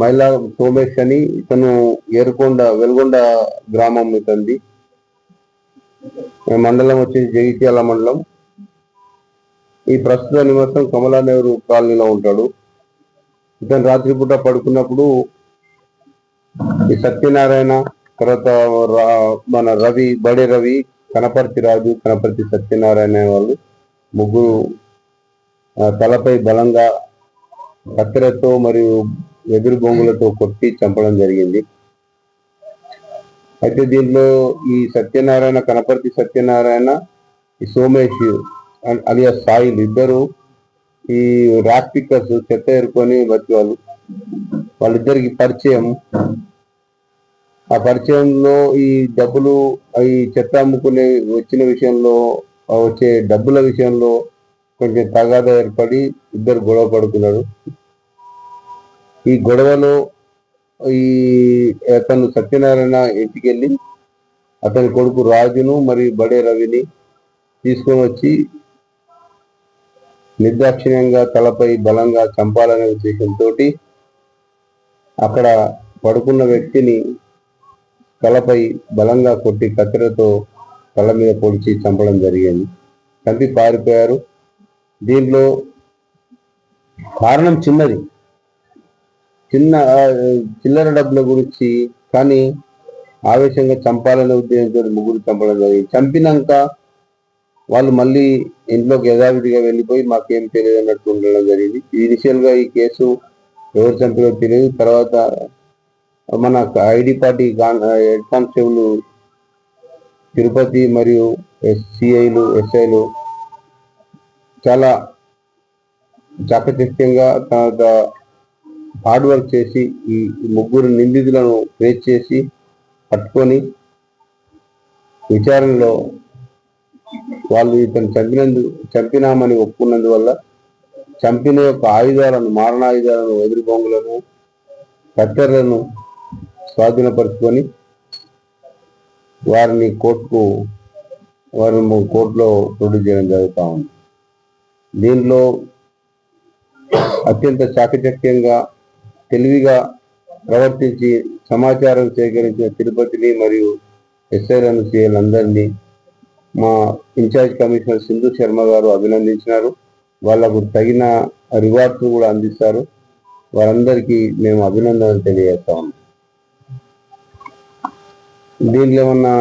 మహిళా సోమేష్ అని ఇతను వెల్గొండ గ్రామం ఇతంది. మండలం వచ్చేసి జగిత్యాల మండలం. ఈ ప్రస్తుత నివాసం కమలా నెహ్రూ కాలనీలో ఉంటాడు. ఇతను రాత్రిపూట పడుకున్నప్పుడు ఈ సత్యనారాయణ, తర్వాత మన రవి, బడే రవి, కనపర్తి రాజు, కనపర్తి సత్యనారాయణ వాళ్ళు ముగ్గురు తలపై బలంగా కత్తెరతో మరియు ఎదురు బొంగులతో కొట్టి చంపడం జరిగింది. అయితే దీంట్లో ఈ సత్యనారాయణ, కనపర్తి సత్యనారాయణ, ఈ సోమేష్ అలియా సాయిల్ ఇద్దరు ఈ ర్యాక్ పిక్కర్స్ చెత్త ఏరుకొని బతివాళ్ళు. వాళ్ళిద్దరికి పరిచయం. ఆ పరిచయంలో ఈ డబ్బులు, ఈ చెత్త అమ్ముకునే వచ్చిన విషయంలో, వచ్చే డబ్బుల విషయంలో కొంచెం తగాదా ఏర్పడి ఇద్దరు గొడవ పడుతున్నారు. ఈ గొడవలో ఈ అతను సత్యనారాయణ ఇంటికి వెళ్ళి అతని కొడుకు రాజును మరియు బడే రవిని తీసుకొని వచ్చి నిర్దాక్షిణ్యంగా తలపై బలంగా చంపాలనే ఉద్దేశంతో అక్కడ పడుకున్న వ్యక్తిని తలపై బలంగా కొట్టి కత్తెరతో తల మీద పొడిచి చంపడం జరిగింది. చంపి పారిపోయారు. దీంట్లో కారణం చిల్లర డబ్బుల గురించి, కానీ ఆవేశంగా చంపాలనే ఉద్దేశంతో ముగ్గురు చంపడం జరిగింది. చంపినాక వాళ్ళు మళ్ళీ ఇంట్లోకి యథావిధిగా వెళ్ళిపోయి మాకేం తెలియదు అన్నట్టు ఉండడం జరిగింది. ఇనిషియల్ గా ఈ కేసు ఎవరు చంపినో తెలియదు. తర్వాత మన ID party head constable Tirupati మరియు సిఐలు, ఎస్ఐలు చాలా చాకచక్యంగా హార్డ్ వర్క్ చేసి ఈ ముగ్గురు నిందితులను ట్రేస్ చేసి పట్టుకొని విచారణలో వాళ్ళు ఇతను చంపినామని ఒప్పుకున్నందువల్ల చంపిన యొక్క ఆయుధాలను, మారణాయుధాలను, ఎదురు బొంగులను, కత్తెరలను స్వాధీనపరుచుకొని వారిని కోర్టులో ప్రొడ్యూస్ చేయడం జరుగుతూ ఉంది. దీనిలో అత్యంత చాకచక్యంగా తెలివిగా ప్రవర్తించి సమాచారం సేకరించిన తిరుపతిని మరియు ఎస్ఐలను, సిఐలందరినీ మా ఇన్ఛార్జ్ కమిషనర్ సింధు శర్మ గారు అభినందించినారు. వాళ్లకు తగిన రివార్డ్స్ కూడా అందిస్తారు. వారందరికీ మేము అభినందనలు తెలియజేస్తా ఉన్నాం. దీనిలో ఏమన్నా